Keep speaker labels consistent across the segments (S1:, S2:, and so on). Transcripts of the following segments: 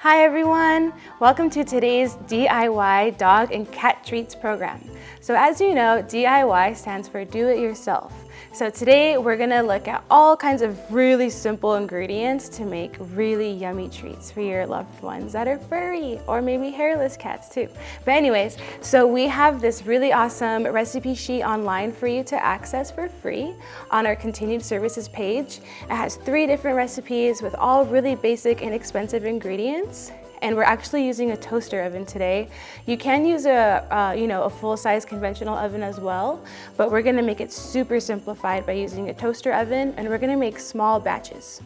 S1: Hi everyone, welcome to today's DIY Dog and Cat Treats program. So as you know, DIY stands for do it yourself. So today we're gonna look at all kinds of really simple ingredients to make really yummy treats for your loved ones that are furry or maybe hairless cats too. But anyways, so we have this really awesome recipe sheet online for you to access for free on our continued services page. It has 3 different recipes with all really basic, inexpensive ingredients. And we're actually using a toaster oven today. You can use a full-size conventional oven as well, but we're gonna make it super simplified by using a toaster oven, and we're gonna make small batches.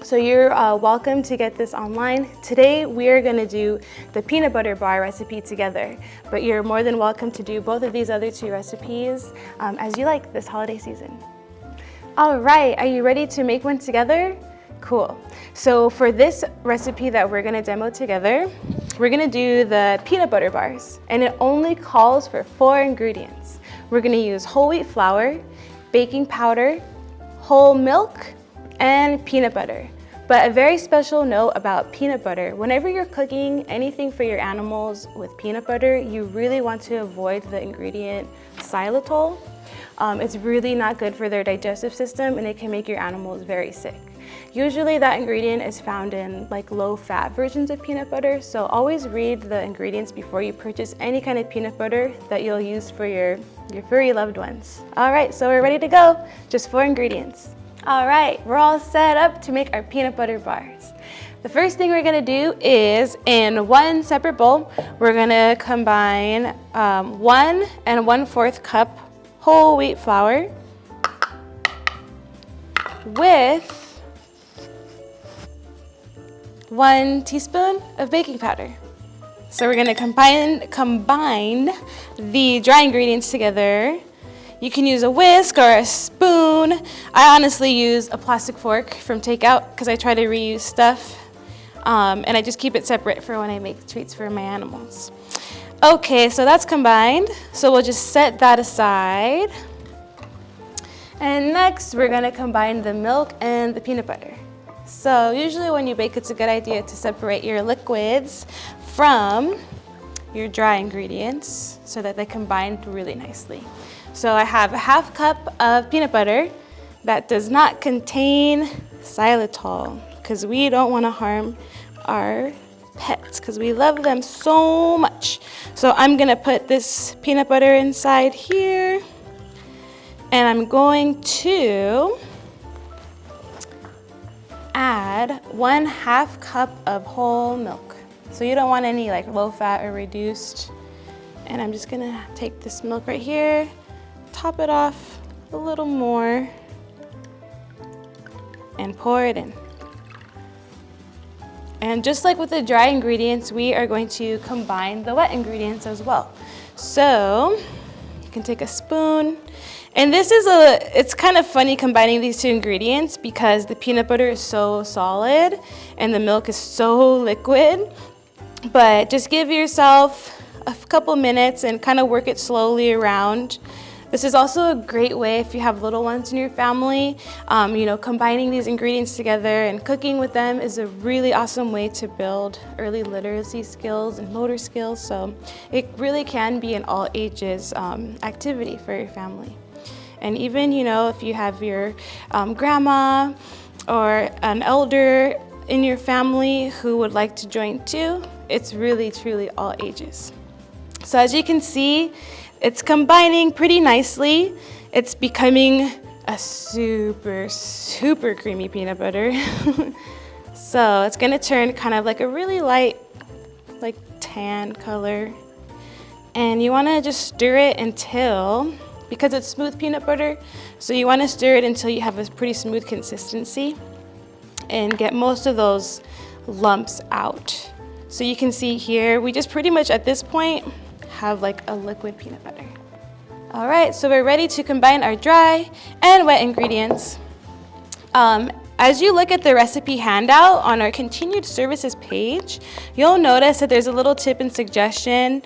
S1: So you're welcome to get this online. Today we are gonna do the peanut butter bar recipe together, but you're more than welcome to do both of these other 2 recipes as you like this holiday season. All right, are you ready to make one together? Cool. So for this recipe that we're gonna demo together, we're gonna do the peanut butter bars, and it only calls for 4 ingredients. We're gonna use whole wheat flour, baking powder, whole milk, and peanut butter. But a very special note about peanut butter, whenever you're cooking anything for your animals with peanut butter, you really want to avoid the ingredient xylitol. It's really not good for their digestive system, and it can make your animals very sick. Usually that ingredient is found in like low-fat versions of peanut butter, so always read the ingredients before you purchase any kind of peanut butter that you'll use for your furry loved ones. All right, so we're ready to go. Just 4 ingredients. All right, we're all set up to make our peanut butter bars. The first thing we're gonna do is, in one separate bowl, we're gonna combine 1 1/4 cup whole wheat flour with 1 teaspoon of baking powder. So we're gonna combine the dry ingredients together. You can use a whisk or a spoon. I honestly use a plastic fork from takeout because I try to reuse stuff. And I just keep it separate for when I make treats for my animals. Okay, so that's combined. So we'll just set that aside. And next, we're gonna combine the milk and the peanut butter. So usually when you bake, it's a good idea to separate your liquids from your dry ingredients so that they combine really nicely. So I have a 1/2 cup of peanut butter that does not contain xylitol because we don't want to harm our pets because we love them so much. So I'm gonna put this peanut butter inside here, and I'm going to add 1/2 cup of whole milk. So you don't want any like low fat or reduced. And I'm just gonna take this milk right here, top it off a little more, and pour it in. And just like with the dry ingredients, we are going to combine the wet ingredients as well. So you can take a spoon. And it's kind of funny combining these 2 ingredients because the peanut butter is so solid and the milk is so liquid. But just give yourself a couple minutes and kind of work it slowly around. This is also a great way if you have little ones in your family. Combining these ingredients together and cooking with them is a really awesome way to build early literacy skills and motor skills. So it really can be an all ages activity for your family. And even, if you have your grandma or an elder in your family who would like to join too, it's really, truly all ages. So as you can see, it's combining pretty nicely. It's becoming a super, super creamy peanut butter. So it's gonna turn kind of like a really light, like tan color. And you wanna just stir it until, because it's smooth peanut butter, so you want to stir it until you have a pretty smooth consistency and get most of those lumps out. So you can see here, we just pretty much at this point have like a liquid peanut butter. All right, so we're ready to combine our dry and wet ingredients. As you look at the recipe handout on our continued services page, you'll notice that there's a little tip and suggestion.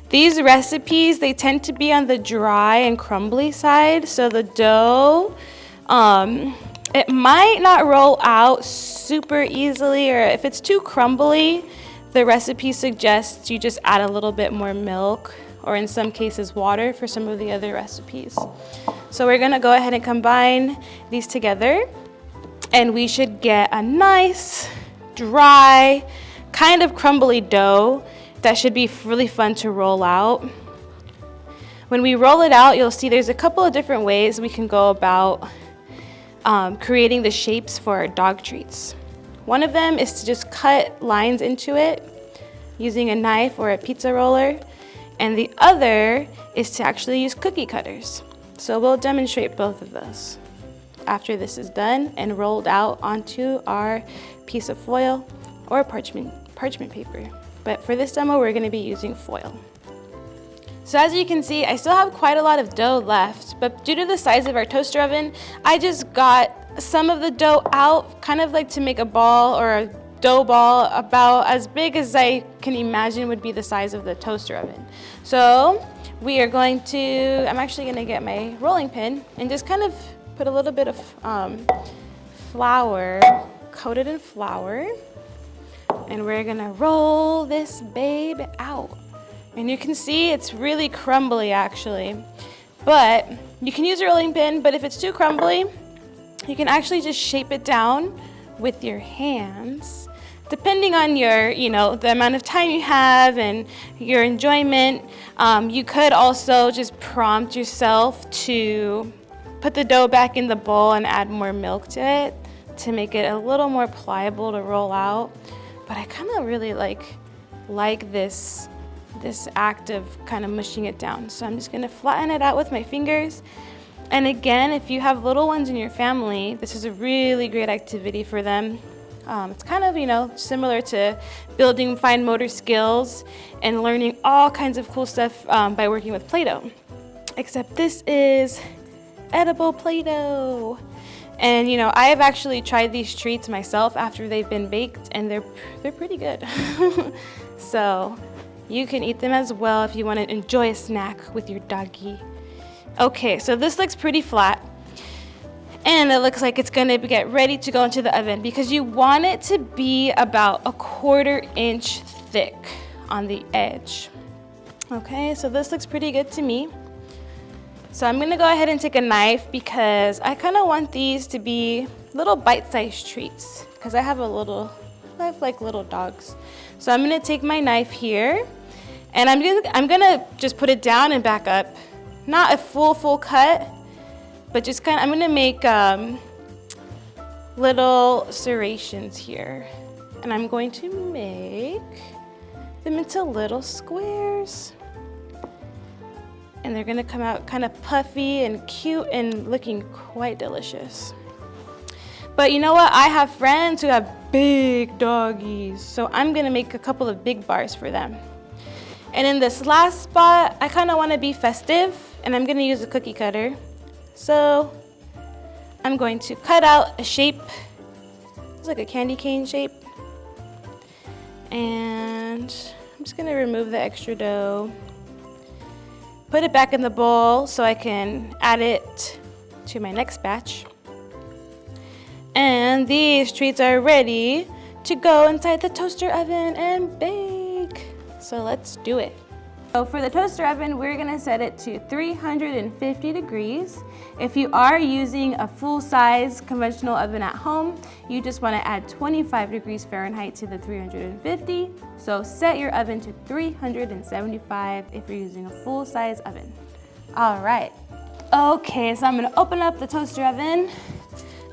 S1: These recipes, they tend to be on the dry and crumbly side. So the dough It might not roll out super easily, or if it's too crumbly, the recipe suggests you just add a little bit more milk, or in some cases water for some of the other recipes. So we're gonna go ahead and combine these together, and we should get a nice, dry, kind of crumbly dough that should be really fun to roll out. When we roll it out, you'll see there's a couple of different ways we can go about creating the shapes for our dog treats. One of them is to just cut lines into it using a knife or a pizza roller, and the other is to actually use cookie cutters. So we'll demonstrate both of those after this is done and rolled out onto our piece of foil or parchment paper. But for this demo, we're gonna be using foil. So as you can see, I still have quite a lot of dough left, but due to the size of our toaster oven, I just got some of the dough out, kind of like to make a ball or a dough ball about as big as I can imagine would be the size of the toaster oven. So we are going to, I'm actually gonna get my rolling pin and just kind of put a little bit of flour, coated in flour, and we're gonna roll this babe out. And you can see it's really crumbly actually, but you can use a rolling pin, but if it's too crumbly, you can actually just shape it down with your hands. Depending on your, the amount of time you have and your enjoyment, you could also just prompt yourself to put the dough back in the bowl and add more milk to it to make it a little more pliable to roll out. But I kind of really like this act of kind of mushing it down. So I'm just gonna flatten it out with my fingers. And again, if you have little ones in your family, this is a really great activity for them. It's kind of, similar to building fine motor skills and learning all kinds of cool stuff by working with Play-Doh. Except this is edible Play-Doh. And I have actually tried these treats myself after they've been baked, and they're pretty good. So you can eat them as well if you want to enjoy a snack with your doggy. Okay, so this looks pretty flat, and it looks like it's gonna get ready to go into the oven because you want it to be about 1/4 inch thick on the edge. Okay, so this looks pretty good to me. So I'm gonna go ahead and take a knife because I kind of want these to be little bite-sized treats because I have like little dogs. So I'm gonna take my knife here, and I'm gonna just put it down and back up. Not a full cut, but just I'm gonna make little serrations here. And I'm going to make them into little squares. And they're gonna come out kind of puffy and cute and looking quite delicious. But you know what? I have friends who have big doggies, so I'm gonna make a couple of big bars for them. And in this last spot, I kind of want to be festive, and I'm gonna use a cookie cutter. So I'm going to cut out a shape. It's like a candy cane shape. And I'm just gonna remove the extra dough. Put it back in the bowl so I can add it to my next batch. And these treats are ready to go inside the toaster oven and bake. So let's do it. So for the toaster oven, we're gonna set it to 350 degrees. If you are using a full-size conventional oven at home, you just wanna add 25 degrees Fahrenheit to the 350. So set your oven to 375 if you're using a full-size oven. All right. Okay, so I'm gonna open up the toaster oven,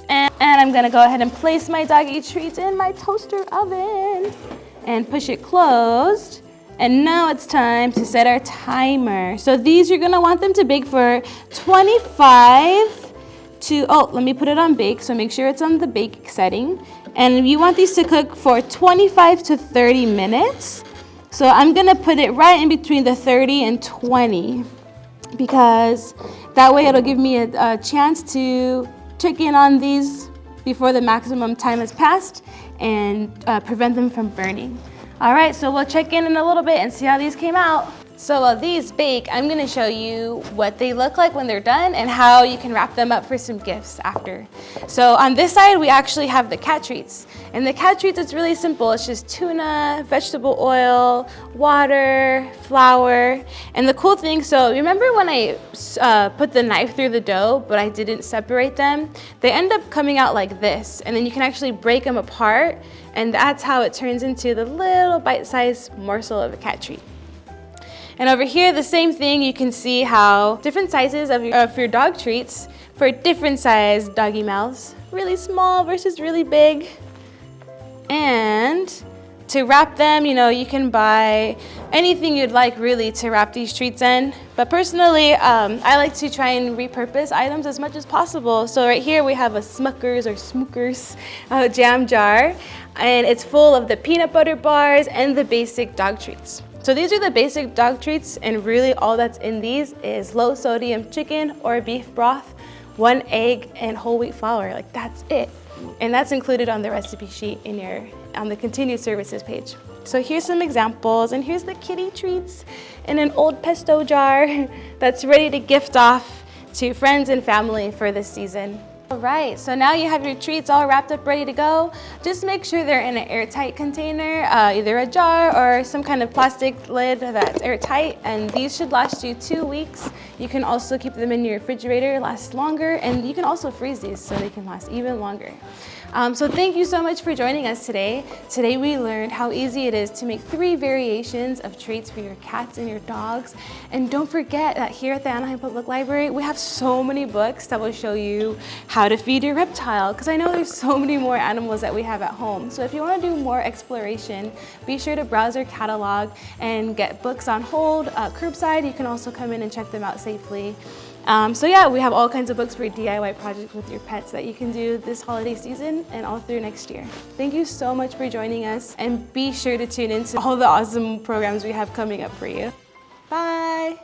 S1: and I'm gonna go ahead and place my doggy treats in my toaster oven and push it closed. And now it's time to set our timer. So these, you're gonna want them to bake for 25 to, let me put it on bake, so make sure it's on the bake setting. And you want these to cook for 25 to 30 minutes. So I'm gonna put it right in between the 30 and 20 because that way it'll give me a chance to check in on these before the maximum time has passed and prevent them from burning. All right, so we'll check in a little bit and see how these came out. So while these bake, I'm gonna show you what they look like when they're done and how you can wrap them up for some gifts after. So on this side, we actually have the cat treats. And the cat treats, it's really simple. It's just tuna, vegetable oil, water, flour. And the cool thing, so remember when I put the knife through the dough, but I didn't separate them? They end up coming out like this. And then you can actually break them apart. And that's how it turns into the little bite-sized morsel of a cat treat. And over here, the same thing, you can see how different sizes of your dog treats for different size doggy mouths. Really small versus really big. And to wrap them, you know, you can buy anything you'd like really to wrap these treats in. But personally, I like to try and repurpose items as much as possible. So right here we have a Smuckers jam jar, and it's full of the peanut butter bars and the basic dog treats. So these are the basic dog treats, and really all that's in these is low sodium chicken or beef broth, 1 egg, and whole wheat flour. Like, that's it. And that's included on the recipe sheet on the continued services page. So here's some examples, and here's the kitty treats in an old pesto jar that's ready to gift off to friends and family for this season. All right, so now you have your treats all wrapped up, ready to go. Just make sure they're in an airtight container, either a jar or some kind of plastic lid that's airtight, and these should last you 2 weeks. You can also keep them in your refrigerator, last longer, and you can also freeze these so they can last even longer. So thank you so much for joining us today. Today we learned how easy it is to make 3 variations of treats for your cats and your dogs. And don't forget that here at the Anaheim Public Library, we have so many books that will show you how to feed your reptile, because I know there's so many more animals that we have at home. So if you want to do more exploration, be sure to browse our catalog and get books on hold, curbside. You can also come in and check them out safely. So yeah, we have all kinds of books for DIY projects with your pets that you can do this holiday season and all through next year. Thank you so much for joining us, and be sure to tune in to all the awesome programs we have coming up for you. Bye!